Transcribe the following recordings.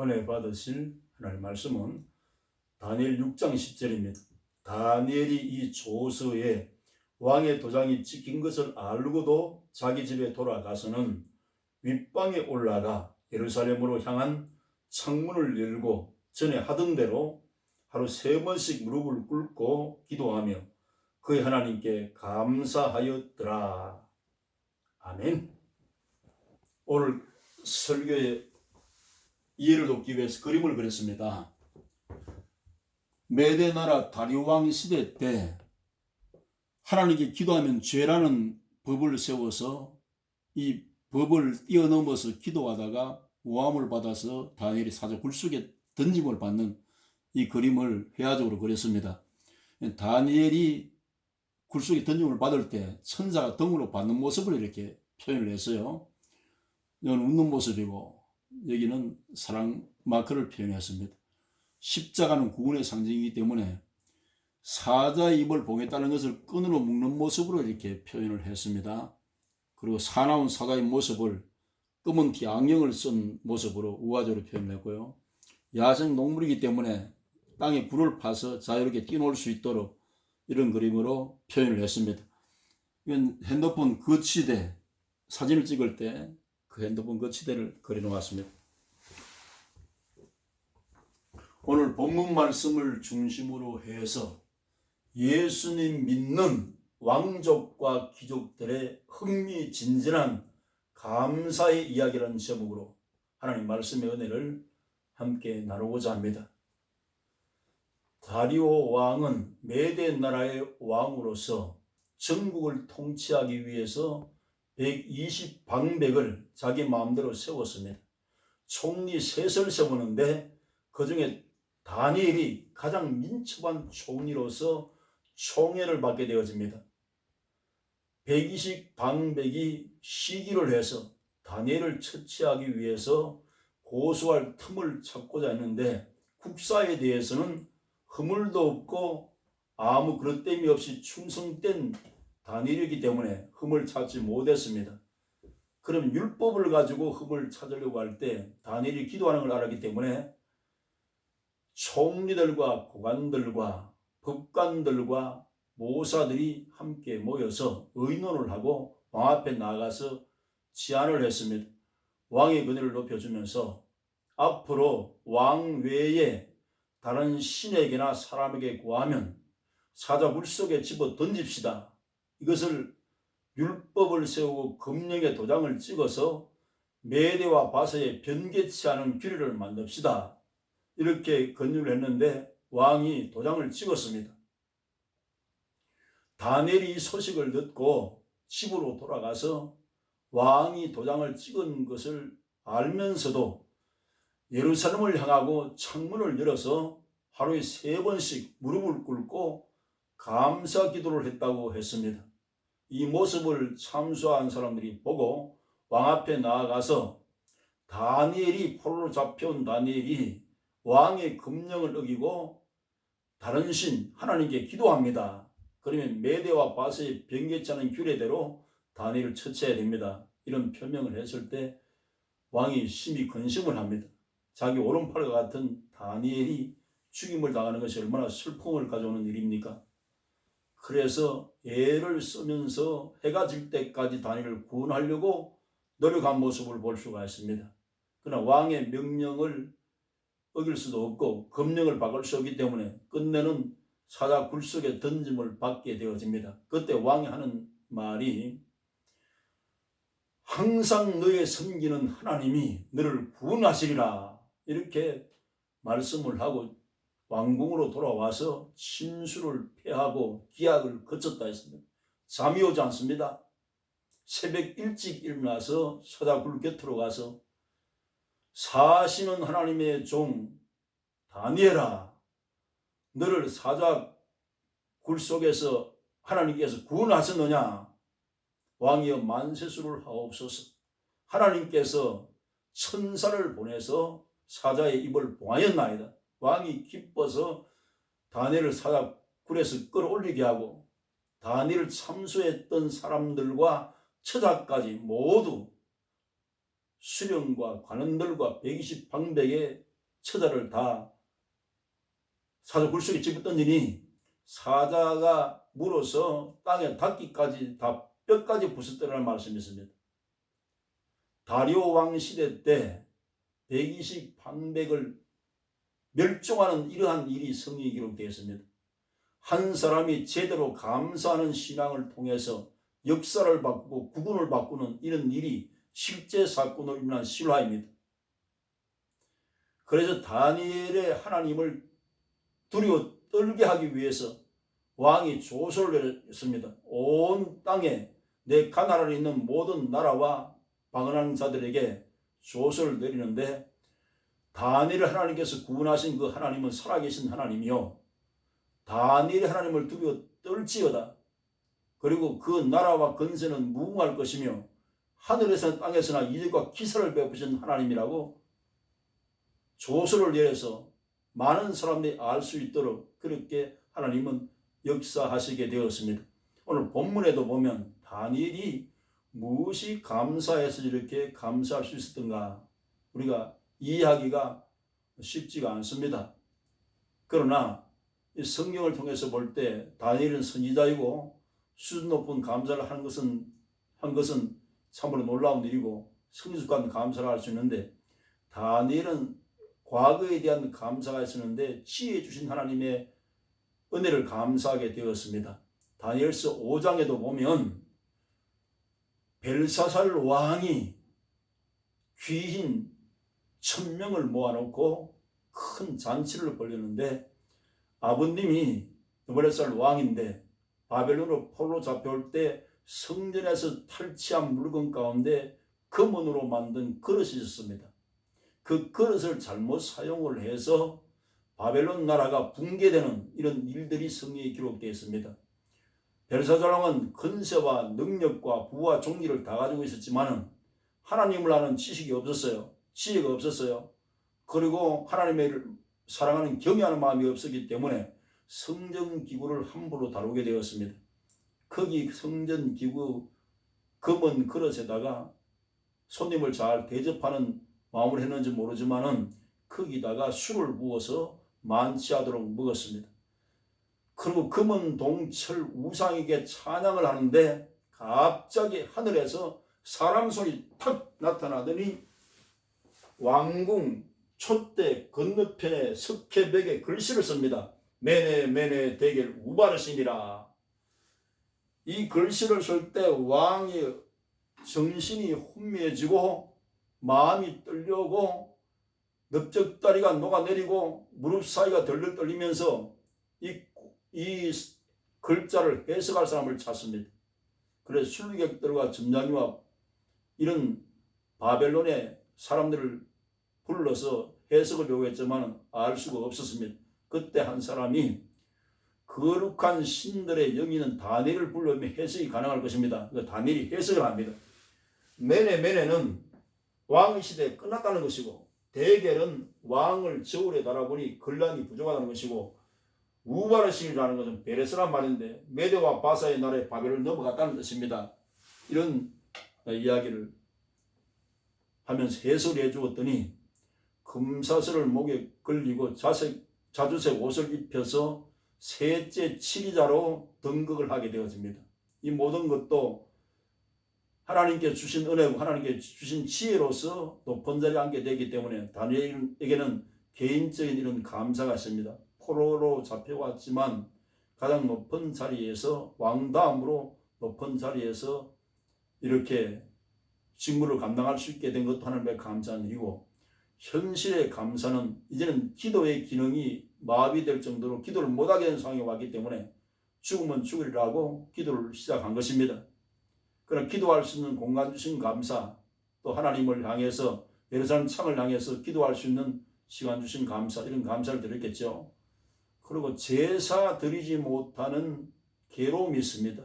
은혜 받으실 하나님 말씀은 다니엘 6장 10절입니다. 다니엘이 이 조서에 왕의 도장이 찍힌 것을 알고도 자기 집에 돌아가서는 윗방에 올라가 예루살렘으로 향한 창문을 열고 전에 하던 대로 하루 3번씩 무릎을 꿇고 기도하며 그의 하나님께 감사하였더라. 아멘. 오늘 설교의 이해를 돕기 위해서 그림을 그렸습니다. 메대 나라 다리오 왕 시대 때 하나님께 기도하면 죄라는 법을 세워서 이 법을 뛰어넘어서 기도하다가 모함을 받아서 다니엘이 사자 굴속에 던짐을 받는 이 그림을 회화적으로 그렸습니다. 다니엘이 굴속에 던짐을 받을 때 천사가 등으로 받는 모습을 이렇게 표현을 했어요. 이건 웃는 모습이고 여기는 사랑 마크를 표현했습니다. 십자가는 구원의 상징이기 때문에 사자의 입을 봉했다는 것을 끈으로 묶는 모습으로 이렇게 표현을 했습니다. 그리고 사나운 사자의 모습을 검은 티 안경을 쓴 모습으로 우화적으로 표현했고요. 야생 동물이기 때문에 땅에 굴을 파서 자유롭게 뛰놀 수 있도록 이런 그림으로 표현을 했습니다. 이건 핸드폰 거치대 사진을 찍을 때 그 핸드폰 거치대를 그려놓았습니다. 오늘 본문 말씀을 중심으로 해서 예수님 믿는 왕족과 귀족들의 흥미진진한 감사의 이야기라는 제목으로 하나님 말씀의 은혜를 함께 나누고자 합니다. 다리오 왕은 메대 나라의 왕으로서 전국을 통치하기 위해서 120방백을 자기 마음대로 세웠습니다. 총리 셋을 세우는데 그 중에 다니엘이 가장 민첩한 총리로서 총애를 받게 되어집니다. 120방백이 시기를 해서 다니엘을 처치하기 위해서 고소할 틈을 찾고자 했는데 국사에 대해서는 허물도 없고 아무 그릇됨이 없이 충성된 다니엘이기 때문에 흠을 찾지 못했습니다. 그럼 율법을 가지고 흠을 찾으려고 할 때 다니엘이 기도하는 걸 알았기 때문에 총리들과 고관들과 법관들과 모사들이 함께 모여서 의논을 하고 왕 앞에 나가서 제안을 했습니다. 왕의 권위를 높여주면서 앞으로 왕 외에 다른 신에게나 사람에게 구하면 사자 굴속에 집어 던집시다. 이것을 율법을 세우고 금령의 도장을 찍어서 메대와 바사에 변개치 않은 규례를 만듭시다. 이렇게 권유를 했는데 왕이 도장을 찍었습니다. 다니엘이 이 소식을 듣고 집으로 돌아가서 왕이 도장을 찍은 것을 알면서도 예루살렘을 향하고 창문을 열어서 하루에 3번씩 무릎을 꿇고 감사 기도를 했다고 했습니다. 이 모습을 참수한 사람들이 보고 왕 앞에 나아가서 다니엘이 포로로 잡혀온 다니엘이 왕의 금령을 어기고 다른 신 하나님께 기도합니다. 그러면 메대와 바사의 변개치 않은 규례대로 다니엘을 처치해야 됩니다. 이런 표명을 했을 때 왕이 심히 근심을 합니다. 자기 오른팔과 같은 다니엘이 죽임을 당하는 것이 얼마나 슬픔을 가져오는 일입니까? 그래서 애를 쓰면서 해가 질 때까지 다니엘을 구원하려고 노력한 모습을 볼 수가 있습니다. 그러나 왕의 명령을 어길 수도 없고 금령을 바꿀 수 없기 때문에 끝내는 사자 굴속에 던짐을 받게 되어집니다. 그때 왕이 하는 말이 항상 너의 섬기는 하나님이 너를 구원하시리라 이렇게 말씀을 하고 왕궁으로 돌아와서 침수를 패하고 기약을 거쳤다 했습니다. 잠이 오지 않습니다. 새벽 일찍 일어나서 사자굴 곁으로 가서 사시는 하나님의 종 다니엘아 너를 사자굴 속에서 하나님께서 구원하셨느냐 왕이여 만세수를 하옵소서. 하나님께서 천사를 보내서 사자의 입을 봉하였나이다. 왕이 기뻐서 다니엘을 사자굴에서 끌어올리게 하고 다니엘을 참수했던 사람들과 처자까지 모두 수령과 관원들과 120방백의 처자를 다 사자 굴속에 집어던지니 사자가 물어서 땅에 닿기까지 다 뼈까지 부쉈더라는 말씀이 있습니다. 다리오 왕 시대 때 120 방백을 멸종하는 이러한 일이 성경에 기록되어 있습니다. 한 사람이 제대로 감사하는 신앙을 통해서 역사를 바꾸고 구분을 바꾸는 이런 일이 실제 사건으로 일어난 실화입니다. 그래서 다니엘의 하나님을 두려워 떨게 하기 위해서 왕이 조서를 내렸습니다. 온 땅에 내 가나라에 있는 모든 나라와 방언하는 자들에게 조서를 내리는데, 다니엘을 하나님께서 구원하신 그 하나님은 살아계신 하나님이요, 다니엘의 하나님을 두려워 떨지어다. 그리고 그 나라와 건세는 무궁할 것이며 하늘에서나 땅에서나 이적과 기사를 베푸신 하나님이라고 조서를 내려서 많은 사람들이 알 수 있도록 그렇게 하나님은 역사하시게 되었습니다. 오늘 본문에도 보면 다니엘이 무엇이 감사해서 이렇게 감사할 수 있었던가 우리가 이해하기가 쉽지가 않습니다. 그러나 이 성경을 통해서 볼 때 다니엘은 선지자이고 수준 높은 감사를 한 것은 참으로 놀라운 일이고 성숙한 감사를 할 수 있는데, 다니엘은 과거에 대한 감사가 있었는데 지혜 주신 하나님의 은혜를 감사하게 되었습니다. 다니엘서 5장에도 보면 벨사살 왕이 귀인 1000명을 모아놓고 큰 잔치를 벌였는데, 아버님이 느부갓네살 왕인데 바벨론으로 포로로 잡혀올 때 성전에서 탈취한 물건 가운데 금은으로 만든 그릇이 있었습니다. 그 그릇을 잘못 사용을 해서 바벨론 나라가 붕괴되는 이런 일들이 성경에 기록되어 있습니다. 벨사살 왕은 건세와 능력과 부와 종기를 다 가지고 있었지만 하나님을 아는 지식이 없었어요. 지혜가 없었어요. 그리고 하나님을 사랑하는 경외하는 마음이 없었기 때문에 성전기구를 함부로 다루게 되었습니다. 거기 성전기구 금은 그릇에다가 손님을 잘 대접하는 마음을 했는지 모르지만은 거기다가 술을 부어서 만취하도록 먹었습니다. 그리고 금은 동철 우상에게 찬양을 하는데 갑자기 하늘에서 사람 손이 탁 나타나더니 왕궁 촛대 건너편에 석회벽에 글씨를 씁니다. 메네 메네 대겔 우바르시니라. 이 글씨를 쓸 때 왕이 정신이 혼미해지고 마음이 떨려오고 넓적다리가 녹아내리고 무릎 사이가 덜덜 떨리면서 이 글자를 해석할 사람을 찾습니다. 그래서 술객들과 점장님과 이런 바벨론의 사람들을 불러서 해석을 요구했지만 알 수가 없었습니다. 그때 한 사람이 거룩한 신들의 영이는 다니엘을 불러오면 해석이 가능할 것입니다. 다니엘이 해석을 합니다. 메네는 왕의 시대에 끝났다는 것이고, 대겔은 왕을 저울에 달아보니 근란이 부족하다는 것이고, 우바르신이라는 것은 베레스란 말인데 메대와 바사의 나라에 바벨을 넘어갔다는 뜻입니다. 이런 이야기를 하면서 해설을 해주었더니 금사슬을 목에 걸리고 자주색 옷을 입혀서 셋째 7위자로 등극을 하게 되었습니다. 이 모든 것도 하나님께 주신 은혜고 하나님께 주신 지혜로서 높은 자리에 앉게 되기 때문에 다니엘에게는 개인적인 이런 감사가 있습니다. 포로로 잡혀왔지만 가장 높은 자리에서 왕다음으로 높은 자리에서 이렇게 직무를 감당할 수 있게 된 것도 하나님의 감사한 일이고, 현실의 감사는 이제는 기도의 기능이 마비될 정도로 기도를 못하게 된 상황이 왔기 때문에 죽으면 죽으리라고 기도를 시작한 것입니다. 그러나 기도할 수 있는 공간 주신 감사, 또 하나님을 향해서 예루살렘 창을 향해서 기도할 수 있는 시간 주신 감사, 이런 감사를 드렸겠죠. 그리고 제사 드리지 못하는 괴로움이 있습니다.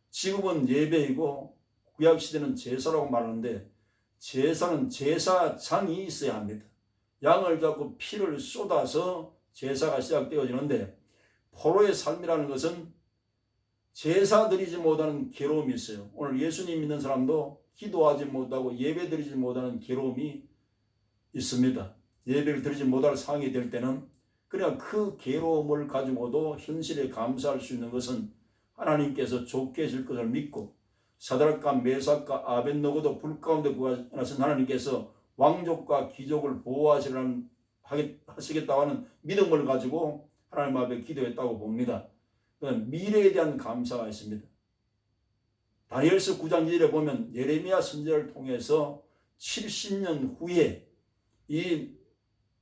지금은 예배이고 구약시대는 제사라고 말하는데, 제사는 제사장이 있어야 합니다. 양을 잡고 피를 쏟아서 제사가 시작되어지는데, 포로의 삶이라는 것은 제사 드리지 못하는 괴로움이 있어요. 오늘 예수님 믿는 사람도 기도하지 못하고 예배 드리지 못하는 괴로움이 있습니다. 예배를 드리지 못할 상황이 될 때는 그냥 그 괴로움을 가지고도 현실에 감사할 수 있는 것은 하나님께서 좋게 해줄 것을 믿고 사드락과 메삭과 아벳노고도 불 가운데 구하신 하나님께서 왕족과 귀족을 보호하시겠다고 하는 믿음을 가지고 하나님 앞에 기도했다고 봅니다. 미래에 대한 감사가 있습니다. 다니엘서 9장 2절에 보면 예레미야 선지자를 통해서 70년 후에 이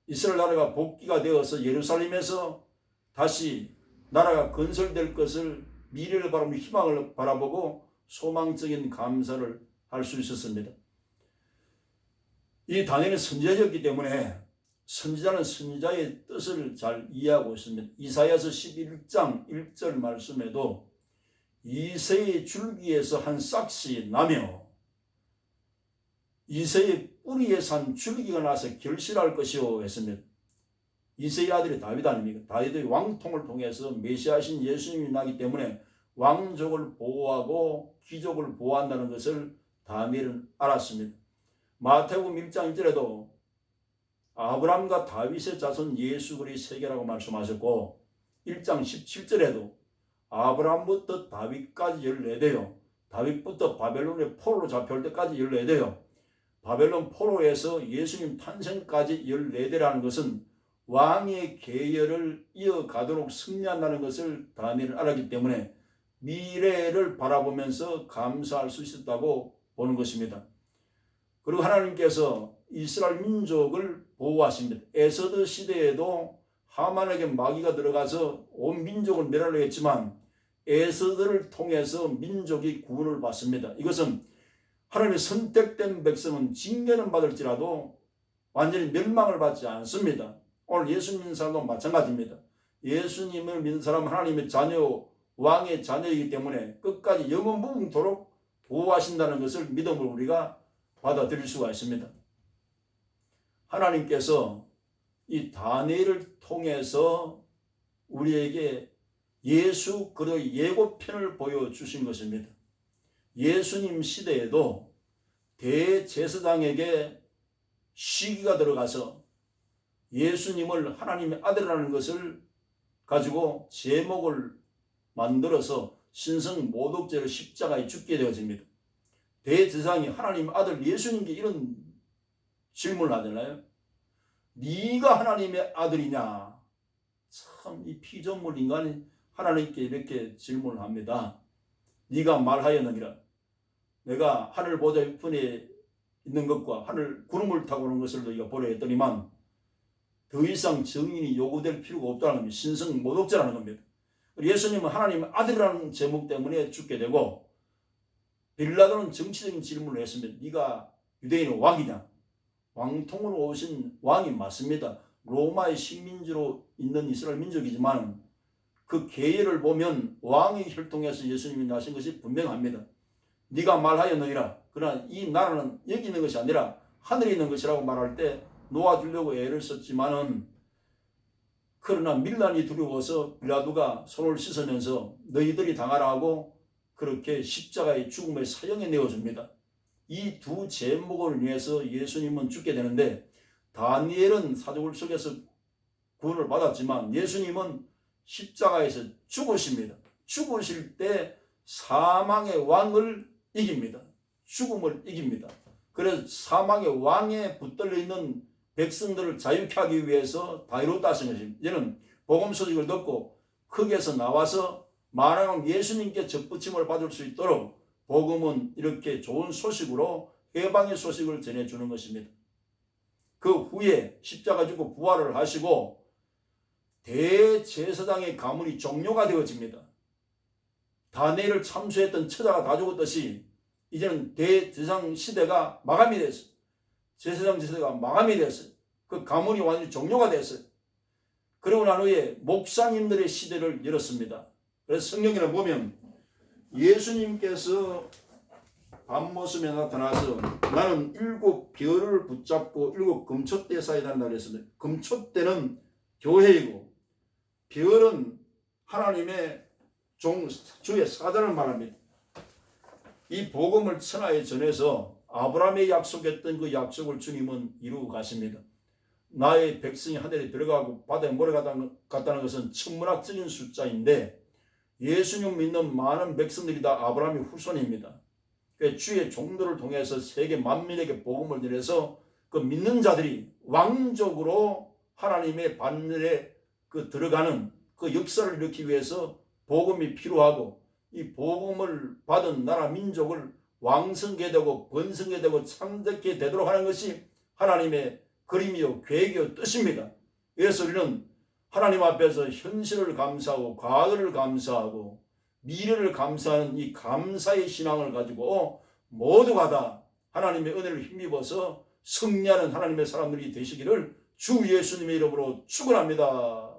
이스라엘 나라가 복귀가 되어서 예루살렘에서 다시 나라가 건설될 것을 미래를 바라보며 희망을 바라보고 소망적인 감사를 할 수 있었습니다. 이 다니엘은 선지자였기 때문에 선지자는 선지자의 뜻을 잘 이해하고 있습니다. 이사야서 11장 1절 말씀에도 이새의 줄기에서 한 싹이 나며 이새의 뿌리에 산 줄기가 나서 결실할 것이요 했습니다. 이새의 아들이 다윗 아닙니까? 다윗의 왕통을 통해서 메시아신 예수님이 나기 때문에 왕족을 보호하고 귀족을 보호한다는 것을 다니엘은 알았습니다. 마태복음 1장 1절에도 아브라함과 다윗의 자손 예수 그리스도의 세계라고 말씀하셨고 1장 17절에도 아브라함부터 다윗까지 14대요. 다윗부터 바벨론의 포로로 잡혀올 때까지 14대요. 바벨론 포로에서 예수님 탄생까지 14대라는 것은 왕의 계열을 이어가도록 승리한다는 것을 다니엘은 알았기 때문에 미래를 바라보면서 감사할 수 있었다고 보는 것입니다. 그리고 하나님께서 이스라엘 민족을 보호하십니다. 에서드 시대에도 하만에게 마귀가 들어가서 온 민족을 멸하려 했지만 에서드를 통해서 민족이 구원을 받습니다. 이것은 하나님의 선택된 백성은 징계는 받을지라도 완전히 멸망을 받지 않습니다. 오늘 예수 믿는 사람도 마찬가지입니다. 예수님을 믿는 사람은 하나님의 자녀, 왕의 자녀이기 때문에 끝까지 영원무궁토록 보호하신다는 것을 믿음으로 우리가 받아들일 수가 있습니다. 하나님께서 이 다니엘을 통해서 우리에게 예수 그리스도의 예고편을 보여주신 것입니다. 예수님 시대에도 대제사장에게 시기가 들어가서 예수님을 하나님의 아들이라는 것을 가지고 제목을 만들어서 신성모독죄로 십자가에 죽게 되어집니다. 대제사장이 하나님의 아들 예수님께 이런 질문을 하잖아요. 네가 하나님의 아들이냐? 참 이 피조물 인간이 하나님께 이렇게 질문을 합니다. 네가 말하였느니라. 내가 하늘 보좌 위편에 있는 것과 하늘 구름을 타고 오는 것을 너희가 보려 했더니만 더 이상 증인이 요구될 필요가 없다는 겁니다. 신성모독죄라는 겁니다. 예수님은 하나님의 아들이라는 제목 때문에 죽게 되고 빌라도는 정치적인 질문을 했습니다. 네가 유대인의 왕이냐? 왕통으로 오신 왕이 맞습니다. 로마의 식민지로 있는 이스라엘 민족이지만 그 계열을 보면 왕의 혈통에서 예수님이 나신 것이 분명합니다. 네가 말하였느니라. 그러나 이 나라는 여기 있는 것이 아니라 하늘에 있는 것이라고 말할 때 놓아주려고 애를 썼지만은 그러나 밀란이 두려워서 빌라도가 손을 씻으면서 너희들이 당하라 하고 그렇게 십자가의 죽음의 사형에 내어줍니다. 이 두 제목을 위해서 예수님은 죽게 되는데 다니엘은 사도굴 속에서 구원을 받았지만 예수님은 십자가에서 죽으십니다. 죽으실 때 사망의 왕을 이깁니다. 죽음을 이깁니다. 그래서 사망의 왕에 붙들려 있는 백성들을 자유케 하기 위해서 다이로다 하신 것입니다. 이제는 복음 소식을 듣고 거기에서 나와서 만왕 예수님께 접붙임을 받을 수 있도록 복음은 이렇게 좋은 소식으로 해방의 소식을 전해주는 것입니다. 그 후에 십자가 지고 부활을 하시고 대제사장의 가문이 종료가 되어집니다. 다니엘을 참수했던 처자가 다 죽었듯이 이제는 대제사장 시대가 마감이 됐어요. 제사장 시대가 마감이 됐어요. 그 가문이 완전히 종료가 됐어요. 그러고 난 후에 목사님들의 시대를 열었습니다. 그래서 성경에 보면 예수님께서 밤모습에 나타나서 나는 7 별을 붙잡고 7 금촛대에 서 있단다 그랬습니다. 금촛대는 교회이고 별은 하나님의 주의 사자를 말합니다. 이 복음을 천하에 전해서 아브라함에 약속했던 그 약속을 주님은 이루고 가십니다. 나의 백성이 하늘에 들어가고 바다에 몰아갔다는 것은 천문학적인 숫자인데 예수님 믿는 많은 백성들이 다 아브라함의 후손입니다. 주의 종들을 통해서 세계 만민에게 복음을 전해서 그 믿는 자들이 왕족으로 하나님의 반열에 들어가는 그 역사를 일으키기 위해서 복음이 필요하고 이 복음을 받은 나라 민족을 왕성게 되고 번성게 되고 창대케 되도록 하는 것이 하나님의 그림이요 계획이요 뜻입니다. 그래서 우리는 하나님 앞에서 현실을 감사하고 과거를 감사하고 미래를 감사하는 이 감사의 신앙을 가지고 모두가 다 하나님의 은혜를 힘입어서 승리하는 하나님의 사람들이 되시기를 주 예수님의 이름으로 축원합니다.